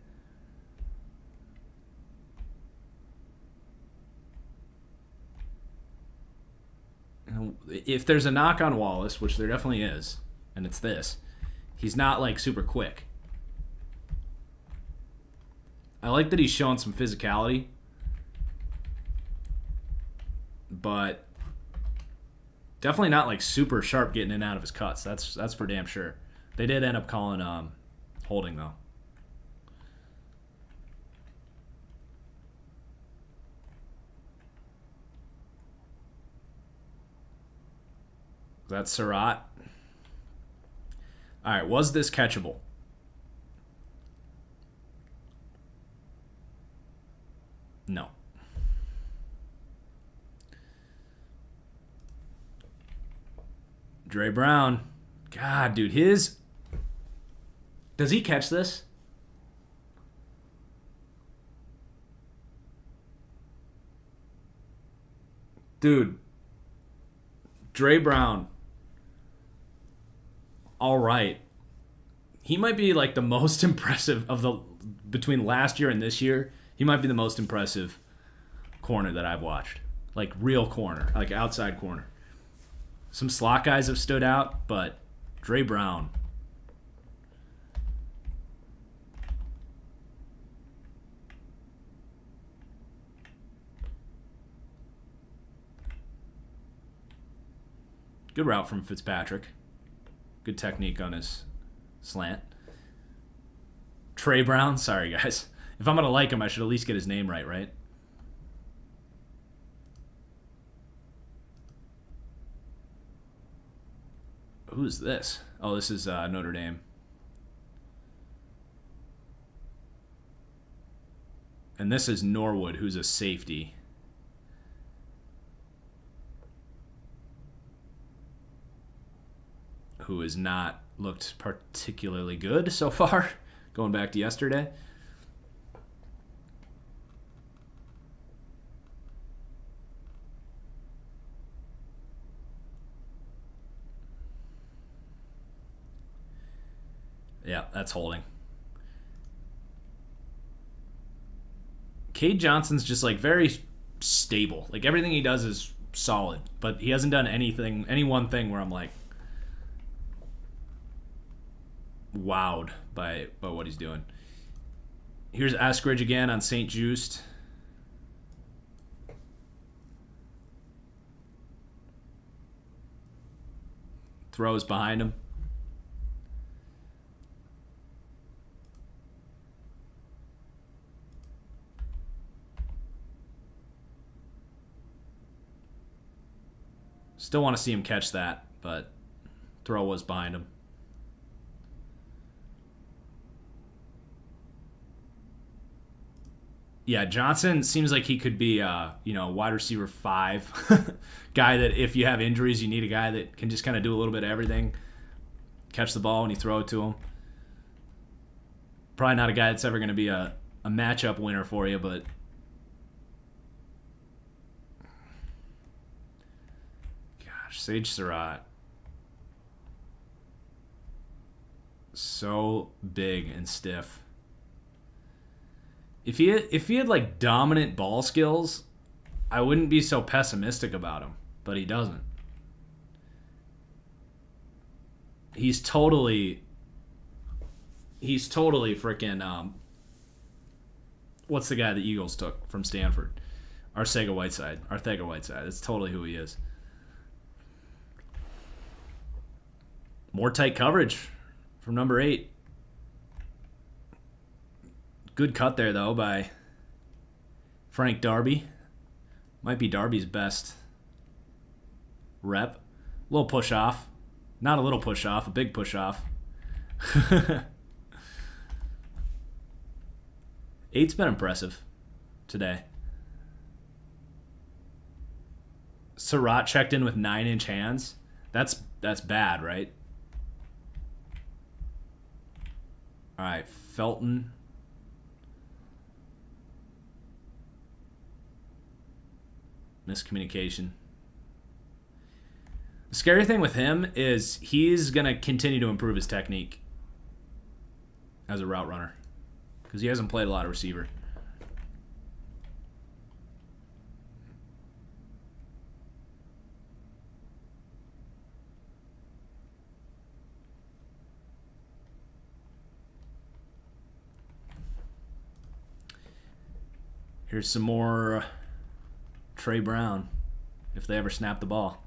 If there's a knock on Wallace, which there definitely is, and it's this, he's not like super quick. I like that he's showing some physicality, but definitely not like super sharp getting in and out of his cuts. That's for damn sure. They did end up calling holding though. That's Surratt. All right, was this catchable? No. Dre Brown. God, dude, his... Does he catch this? Dude. Dre Brown. All right. He might be like the most impressive of the... Between last year and this year, he might be the most impressive corner that I've watched. Like real corner. Like outside corner. Some slot guys have stood out, but Dre Brown. Good route from Fitzpatrick. Good technique on his slant. Trey Brown. Sorry, guys. If I'm going to like him, I should at least get his name right? Who's this? Oh, this is Notre Dame. And this is Norwood, who's a safety. Who has not looked particularly good so far, going back to yesterday. Yeah, that's holding. Cade Johnson's just like very stable. Like everything he does is solid, but he hasn't done any one thing where I'm like wowed by what he's doing. Here's Eskridge again on St. Just. Throws behind him. Still want to see him catch that, but throw was behind him. Yeah, Johnson seems like he could be, wide receiver 5 guy that if you have injuries, you need a guy that can just kind of do a little bit of everything, catch the ball when you throw it to him. Probably not a guy that's ever going to be a matchup winner for you, but gosh, Sage Surratt. So big and stiff. If he had like dominant ball skills, I wouldn't be so pessimistic about him, but he doesn't. He's totally freaking what's the guy the Eagles took from Stanford? Arcega-Whiteside. That's totally who he is. More tight coverage from number 8. Good cut there, though, by Frank Darby. Might be Darby's best rep. A little push off. Not a little push off, a big push off. 8's been impressive today. Surratt checked in with 9-inch hands. That's bad, right? All right, Felton. Miscommunication. The scary thing with him is he's going to continue to improve his technique as a route runner because he hasn't played a lot of receiver. Here's some more Trey Brown, if they ever snap the ball.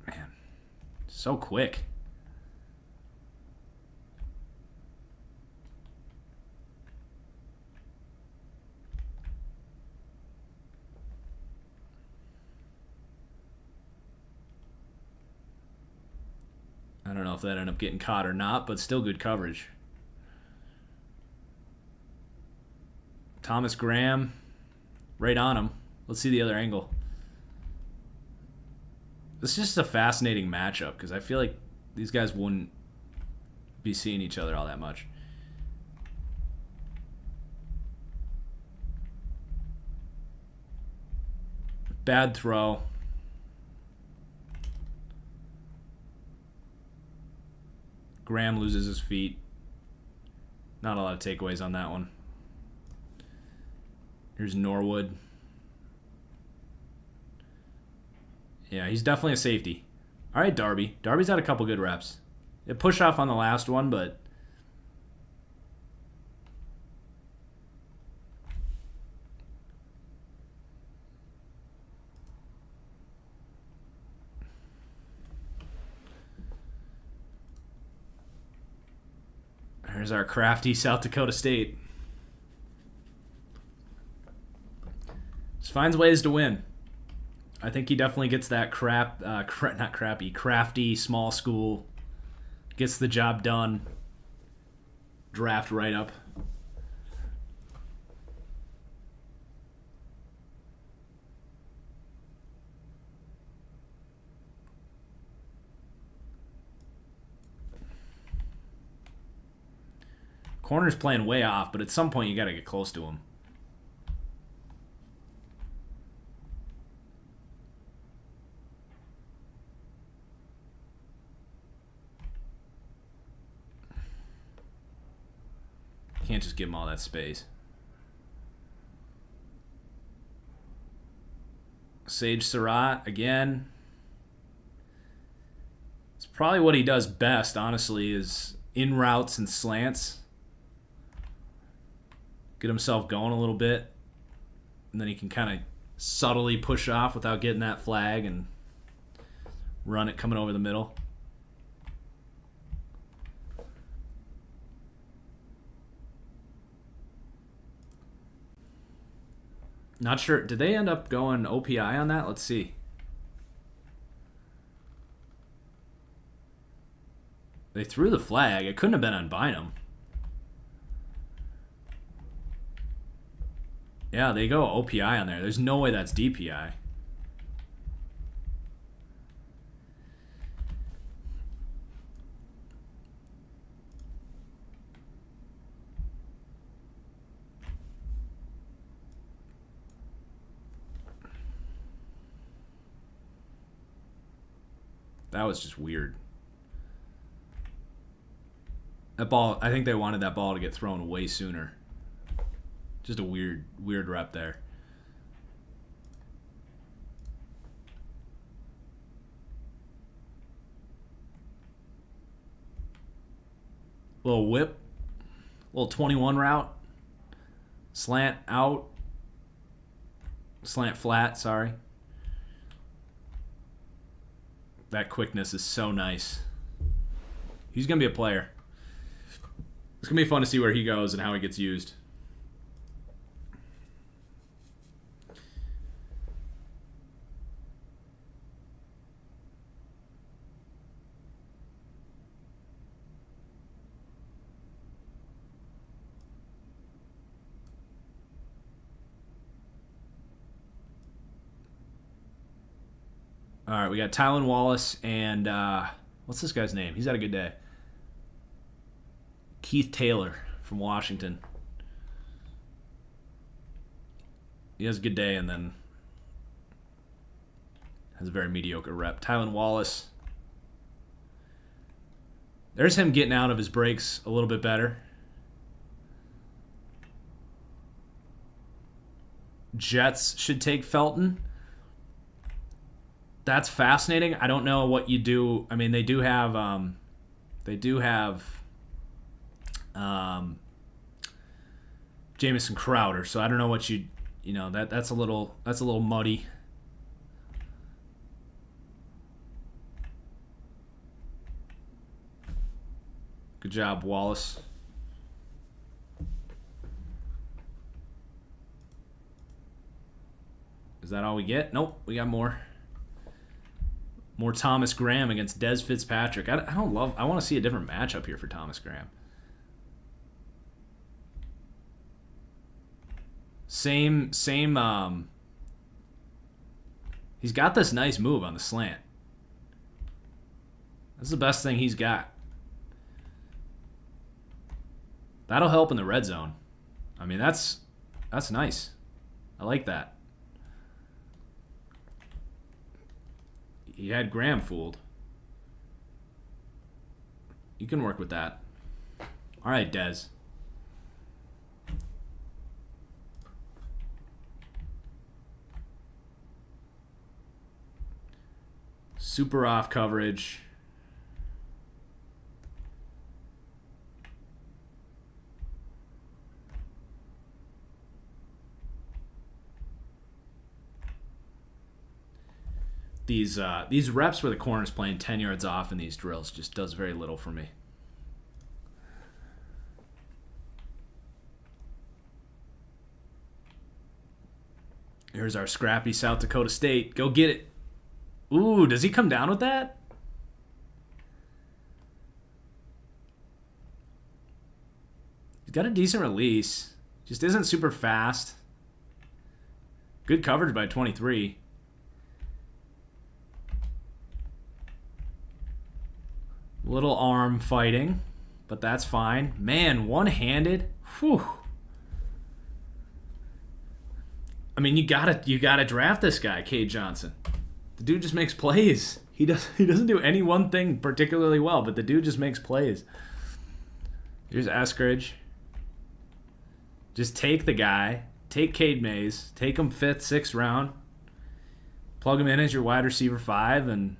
Man, so quick. I don't know if that ended up getting caught or not, but still good coverage. Thomas Graham, right on him. Let's see the other angle. This is just a fascinating matchup because I feel like these guys wouldn't be seeing each other all that much. Bad throw. Graham loses his feet. Not a lot of takeaways on that one. Here's Norwood. Yeah, he's definitely a safety. All right, Darby. Darby's had a couple good reps. It pushed off on the last one, but there's our crafty South Dakota State. Just finds ways to win. I think he definitely gets that crafty small school, gets the job done, draft right up. Corner's playing way off, but at some point you got to get close to him. Can't just give him all that space. Sage Surratt again. It's probably what he does best, honestly, is in routes and slants. Get himself going a little bit, and then he can kind of subtly push off without getting that flag and run it coming over the middle. Not sure. Did they end up going OPI on that? Let's see. They threw the flag. It couldn't have been on Bynum. Yeah, they go OPI on there. There's no way that's DPI. That was just weird. That ball, I think they wanted that ball to get thrown way sooner. Just a weird rep there. Little whip. Little 21 route. Slant out. Slant flat, sorry. That quickness is so nice. He's going to be a player. It's going to be fun to see where he goes and how he gets used. All right, we got Tylan Wallace and what's this guy's name? He's had a good day. Keith Taylor from Washington. he has a good day and then has a very mediocre rep. Tylan Wallace. There's him getting out of his breaks a little bit better. Jets should take Felton. That's fascinating. I don't know what you do. I mean, they do have Jamison Crowder, so I don't know what you know, that's a little muddy. Good job, Wallace. Is that all we get? Nope, we got more. More Thomas Graham against Des Fitzpatrick. I want to see a different matchup here for Thomas Graham. Same. He's got this nice move on the slant. That's the best thing he's got. That'll help in the red zone. I mean, that's nice. I like that. He had Graham fooled. You can work with that. All right, Dez. Super off coverage. These reps where the corner's playing 10 yards off in these drills just does very little for me. Here's our scrappy South Dakota State. Go get it. Ooh, does he come down with that? He's got a decent release. Just isn't super fast. Good coverage by 23. Little arm fighting, but that's fine. Man, one-handed. Whew. I mean, you gotta draft this guy, Cade Johnson. The dude just makes plays. He doesn't do any one thing particularly well, but the dude just makes plays. Here's Eskridge. Just take the guy. Take Cade Mays. Take him 5th, 6th round. Plug him in as your wide receiver 5 and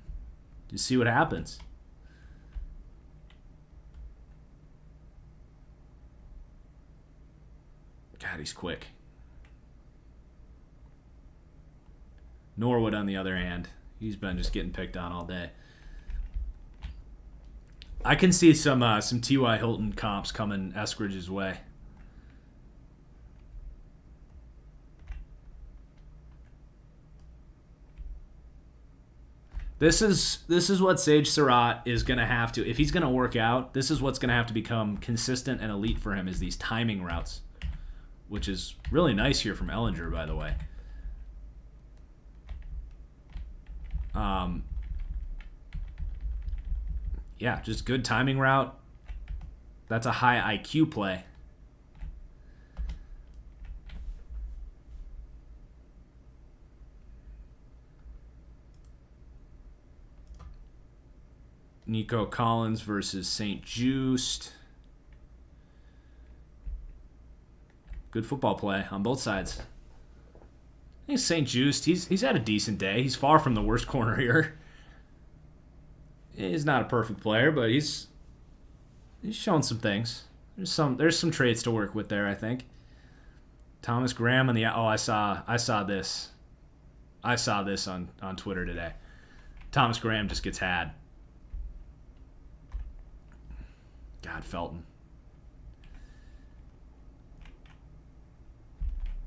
just see what happens. God, he's quick. Norwood, on the other hand, he's been just getting picked on all day. I can see some T.Y. Hilton comps coming Eskridge's way. This is what Sage Surratt is going to have to, if he's going to work out, this is what's going to have to become consistent and elite for him, is these timing routes, which is really nice here from Ellinger, by the way. Yeah, just good timing route. That's a high IQ play. Nico Collins versus St. Just. Good football play on both sides. I think St. Just, he's had a decent day. He's far from the worst corner here. He's not a perfect player, but he's shown some things. There's some traits to work with there, I think. Thomas Graham on the I saw this on Twitter today. Thomas Graham just gets had. God, Felton.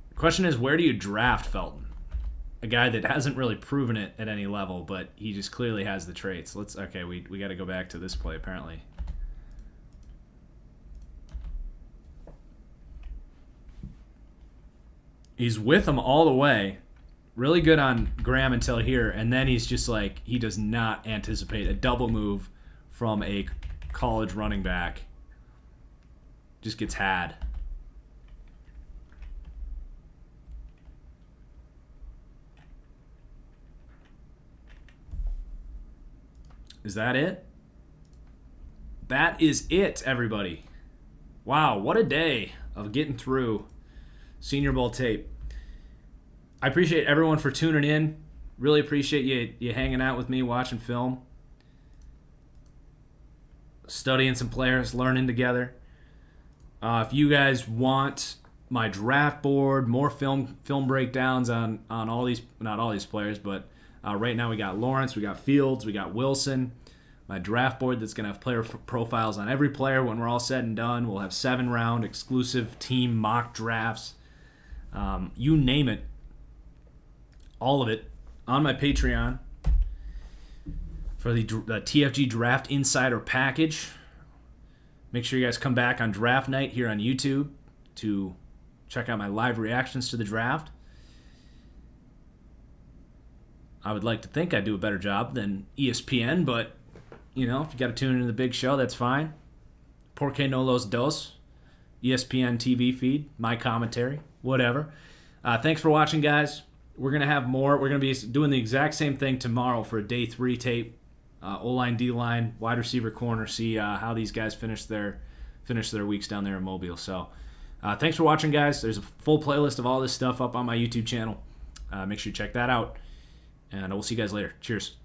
The question is, where do you draft Felton? A guy that hasn't really proven it at any level, but he just clearly has the traits. Okay, we got to go back to this play apparently. He's with him all the way. Really good on Graham until here, and then he's just like, he does not anticipate a double move from a college running back. Just gets had. Is that it? That is it, everybody. Wow, what a day of getting through Senior Bowl tape. I appreciate everyone for tuning in. Really appreciate you hanging out with me, watching film, studying some players, learning together. If you guys want my draft board, more film breakdowns on all these, not all these players, but right now we got Lawrence, we got Fields, we got Wilson. My draft board that's going to have player profiles on every player when we're all said and done. We'll have 7-round exclusive team mock drafts. You name it. All of it on my Patreon for the TFG Draft Insider Package. Make sure you guys come back on draft night here on YouTube to check out my live reactions to the draft. I would like to think I do a better job than ESPN, but you know, if you got to tune into the big show, that's fine. Porque no los dos. ESPN TV feed, my commentary, whatever. Thanks for watching, guys. We're going to have more. We're going to be doing the exact same thing tomorrow for a day 3 tape. O-line, D-line, wide receiver, corner. See how these guys finish their weeks down there in Mobile. So thanks for watching, guys. There's a full playlist of all this stuff up on my YouTube channel. Make sure you check that out. And we'll see you guys later. Cheers.